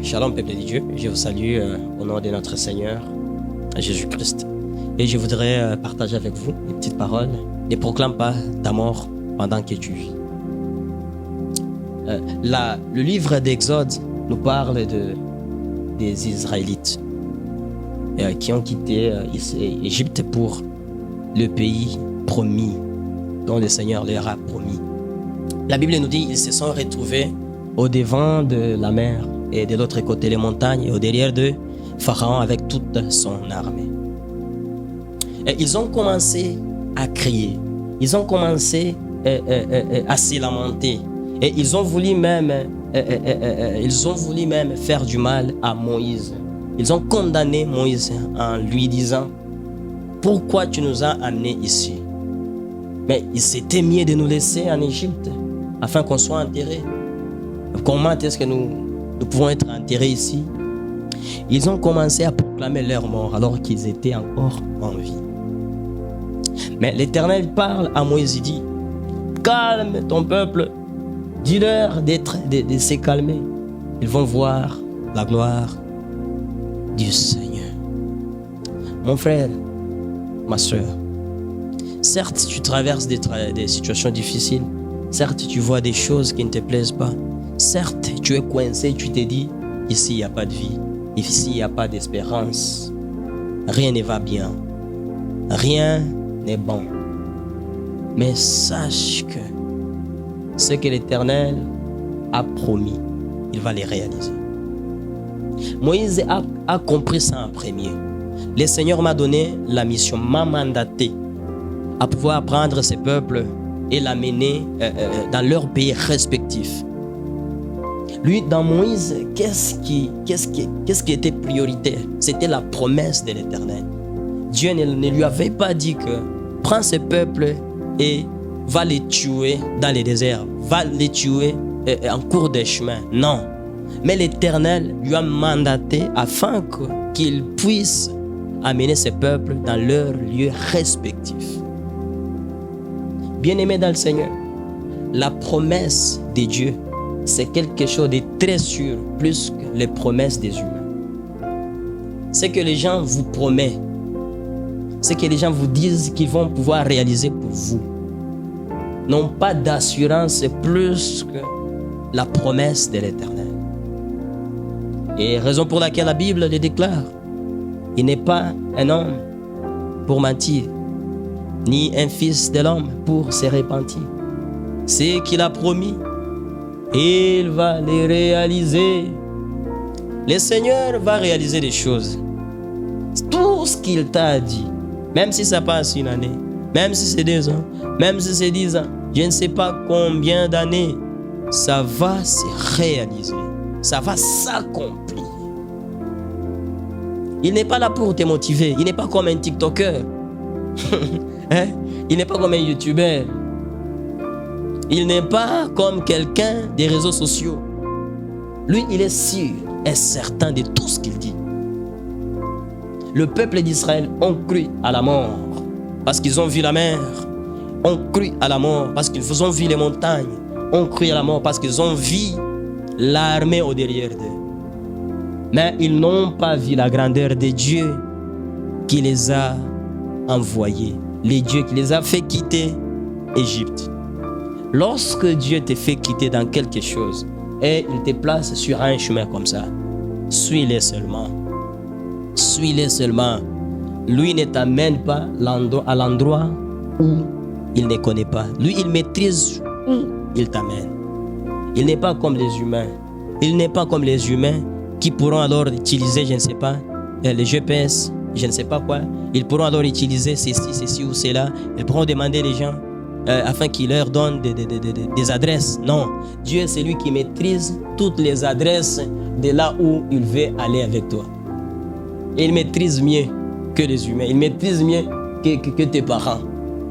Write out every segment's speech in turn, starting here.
Shalom, peuple de Dieu. Je vous salue au nom de notre Seigneur Jésus-Christ. Et je voudrais partager avec vous des petites paroles. Ne proclame pas ta mort pendant que tu vis. Le livre d'Exode nous parle des Israélites qui ont quitté l'Égypte pour le pays promis, dont le Seigneur leur a promis. La Bible nous dit qu'ils se sont retrouvés au devant de la mer et de l'autre côté les montagnes et au derrière de Pharaon avec toute son armée. Et ils ont commencé à crier, ils ont commencé à se lamenter et ils ont voulu même faire du mal à Moïse. Ils ont condamné Moïse en lui disant: pourquoi tu nous as amenés ici? Mais il s'était mieux de nous laisser en Égypte afin qu'on soit enterrés. Comment est-ce que nous pouvons être enterrés ici? Ils ont commencé à proclamer leur mort alors qu'ils étaient encore en vie. Mais l'Éternel parle à Moïse, il dit: calme ton peuple, dis-leur de se calmer. Ils vont voir la gloire du Seigneur. Mon frère, ma soeur, certes tu traverses des situations difficiles, certes tu vois des choses qui ne te plaisent pas, certes tu es coincé, tu te dis: ici il n'y a pas de vie, ici il n'y a pas d'espérance, rien ne va bien, rien n'est bon. Mais sache que ce que l'Éternel a promis, il va les réaliser. Moïse a compris ça en premier. Le Seigneur m'a donné la mission, m'a mandaté à pouvoir prendre ces peuples et l'amener dans leur pays respectif. Lui, dans Moïse, qu'est-ce qui était prioritaire? C'était la promesse de l'Éternel. Dieu ne lui avait pas dit que prends ce peuple et va les tuer dans les déserts, va les tuer en cours de chemin. Non. Mais l'Éternel lui a mandaté afin qu'il puisse amener ce peuple dans leur lieu respectif. Bien-aimés dans le Seigneur, la promesse de Dieu, c'est quelque chose de très sûr, plus que les promesses des humains. C'est que les gens vous promettent, c'est que les gens vous disent qu'ils vont pouvoir réaliser pour vous, n'ont pas d'assurance plus que la promesse de l'Éternel. Et raison pour laquelle la Bible le déclare: il n'est pas un homme pour mentir, ni un fils de l'homme pour se repentir. C'est qu'il a promis, il va les réaliser. Le Seigneur va réaliser des choses. Tout ce qu'il t'a dit, même si ça passe une année, même si c'est 2 ans, même si c'est 10 ans, je ne sais pas combien d'années, ça va se réaliser. Ça va s'accomplir. Il n'est pas là pour te motiver. Il n'est pas comme un TikToker. Hein? Il n'est pas comme un YouTuber. Il n'est pas comme quelqu'un des réseaux sociaux. Lui, il est sûr et certain de tout ce qu'il dit. Le peuple d'Israël ont cru à la mort parce qu'ils ont vu la mer. Ont cru à la mort parce qu'ils ont vu les montagnes. Ont cru à la mort parce qu'ils ont vu l'armée au derrière d'eux. Mais ils n'ont pas vu la grandeur de Dieu qui les a envoyés. Les dieux qui les a fait quitter Égypte. Lorsque Dieu te fait quitter dans quelque chose et il te place sur un chemin comme ça, suis-le seulement. Suis-le seulement. Lui ne t'amène pas à l'endroit où il ne connaît pas. Lui, il maîtrise où il t'amène. Il n'est pas comme les humains. Il n'est pas comme les humains qui pourront alors utiliser, je ne sais pas, les GPS, je ne sais pas quoi. Ils pourront alors utiliser ceci ou cela. Ils pourront demander les gens afin qu'ils leur donnent des adresses. Non, Dieu, c'est lui qui maîtrise toutes les adresses de là où il veut aller avec toi. Et il maîtrise mieux que les humains. Il maîtrise mieux que tes parents.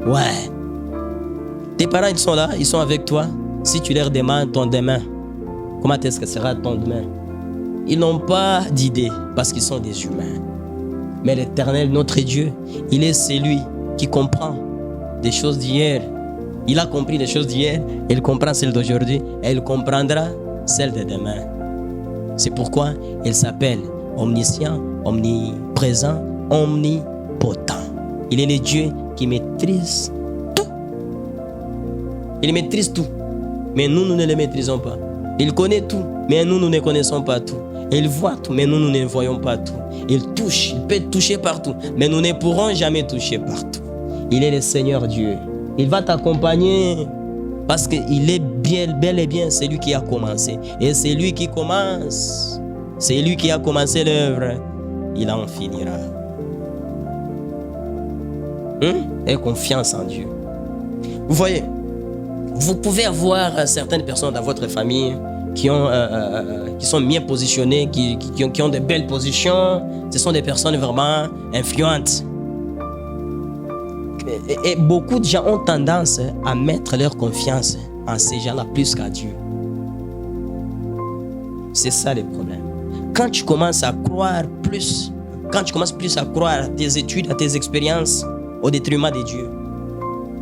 Ouais. Tes parents, ils sont là, ils sont avec toi. Si tu leur demandes ton demain, comment est-ce que sera ton demain? Ils n'ont pas d'idée parce qu'ils sont des humains. Mais l'Éternel, notre Dieu, il est celui qui comprend des choses d'hier. Il a compris les choses d'hier, il comprend celles d'aujourd'hui et il comprendra celles de demain. C'est pourquoi il s'appelle omniscient, omniprésent, omnipotent. Il est le Dieu qui maîtrise tout. Il maîtrise tout. Mais nous ne le maîtrisons pas. Il connaît tout, mais nous ne connaissons pas tout. Il voit tout, mais nous ne voyons pas tout. Il touche, il peut toucher partout, mais nous ne pourrons jamais toucher partout. Il est le Seigneur Dieu. Il va t'accompagner parce qu'il est bel et bien celui qui a commencé. Et c'est lui qui commence. C'est lui qui a commencé l'œuvre. Il en finira. Aie confiance en Dieu. Vous voyez, vous pouvez avoir certaines personnes dans votre famille qui sont bien positionnées, qui ont de belles positions. Ce sont des personnes vraiment influentes. Et beaucoup de gens ont tendance à mettre leur confiance en ces gens-là plus qu'à Dieu. C'est ça le problème. Quand tu commences à croire plus, quand tu commences plus à croire à tes études, à tes expériences, au détriment de Dieu,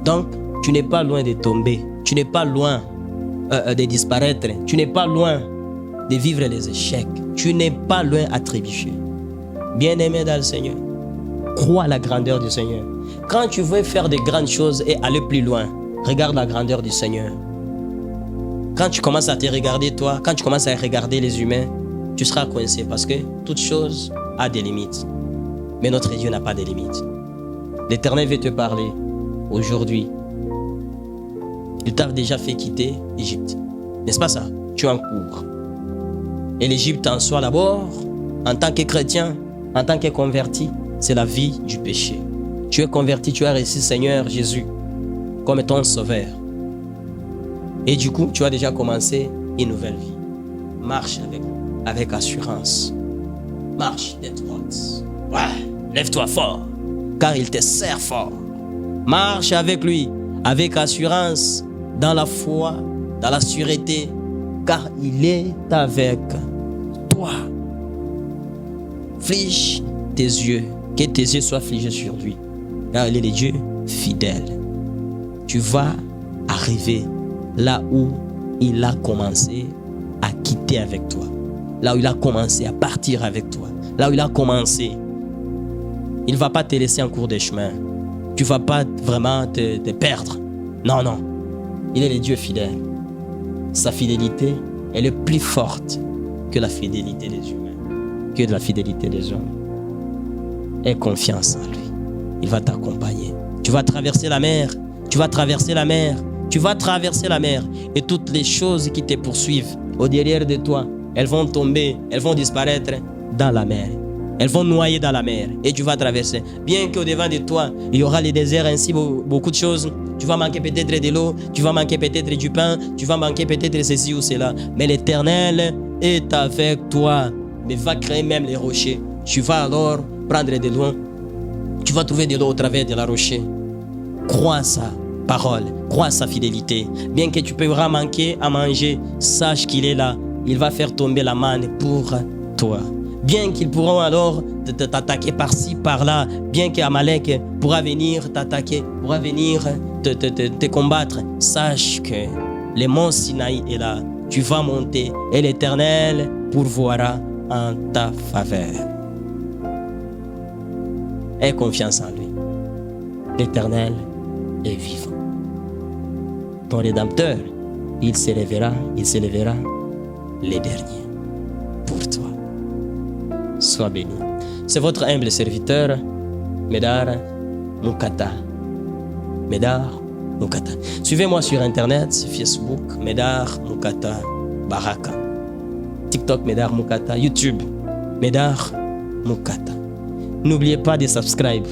donc tu n'es pas loin de tomber, tu n'es pas loin de disparaître, tu n'es pas loin de vivre les échecs, tu n'es pas loin à trébucher. Bien-aimé dans le Seigneur, crois à la grandeur du Seigneur. Quand tu veux faire de grandes choses et aller plus loin, regarde la grandeur du Seigneur. Quand tu commences à te regarder toi, quand tu commences à regarder les humains, tu seras coincé parce que toute chose a des limites. Mais notre Dieu n'a pas de limites. L'Éternel veut te parler aujourd'hui. Il t'a déjà fait quitter l'Égypte. N'est-ce pas ça? Tu es en cours. Et l'Égypte en soi d'abord, en tant que chrétien, en tant que converti, c'est la vie du péché. Tu es converti, tu as reçu Seigneur Jésus comme ton sauveur. Et du coup, tu as déjà commencé une nouvelle vie. Marche avec assurance. Marche tête haute. Ouais, lève-toi fort, car il te sert fort. Marche avec lui, avec assurance, dans la foi, dans la sûreté, car il est avec toi. Flige tes yeux, que tes yeux soient figés sur lui, car il est le Dieu fidèle. Tu vas arriver là où il a commencé à quitter avec toi, là où il a commencé à partir avec toi, là où il a commencé. Il ne va pas te laisser en cours de chemin. Tu ne vas pas vraiment te perdre. Non, non. Il est le Dieu fidèle. Sa fidélité est plus forte que la fidélité des humains, que de la fidélité des hommes. Aie confiance en lui. Il va t'accompagner. Tu vas traverser la mer. Tu vas traverser la mer. Tu vas traverser la mer. Et toutes les choses qui te poursuivent au derrière de toi, elles vont tomber, elles vont disparaître dans la mer. Elles vont noyer dans la mer et tu vas traverser. Bien qu'au devant de toi, il y aura les déserts, ainsi beaucoup de choses. Tu vas manquer peut-être de l'eau, tu vas manquer peut-être du pain, tu vas manquer peut-être ceci ou cela. Mais l'Éternel est avec toi. Mais va créer même les rochers. Tu vas alors prendre de l'eau. Tu vas trouver de l'eau au travers de la rocher. Crois à sa parole, crois à sa fidélité. Bien que tu pourras manquer à manger, sache qu'il est là. Il va faire tomber la manne pour toi. Bien qu'ils pourront alors t'attaquer par-ci, par-là, bien qu'Amalek pourra venir t'attaquer, pourra venir te combattre, sache que le mont Sinaï est là. Tu vas monter et l'Éternel pourvoira en ta faveur. Aie confiance en lui. L'Éternel est vivant. Ton Rédempteur, il s'élèvera les derniers pour toi. Sois béni. C'est votre humble serviteur, Médard Moukata. Médard Moukata. Suivez-moi sur Internet, Facebook, Médard Moukata Baraka. TikTok, Médard Moukata. YouTube, Médard Moukata. N'oubliez pas de subscribe,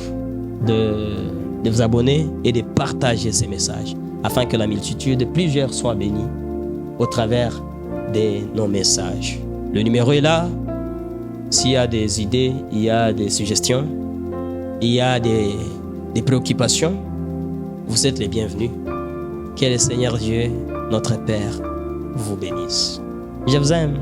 de vous abonner et de partager ces messages afin que la multitude, plusieurs, soient bénis au travers de nos messages. Le numéro est là. S'il y a des idées, il y a des suggestions, il y a des préoccupations, vous êtes les bienvenus. Que le Seigneur Dieu, notre Père, vous bénisse. Je vous aime.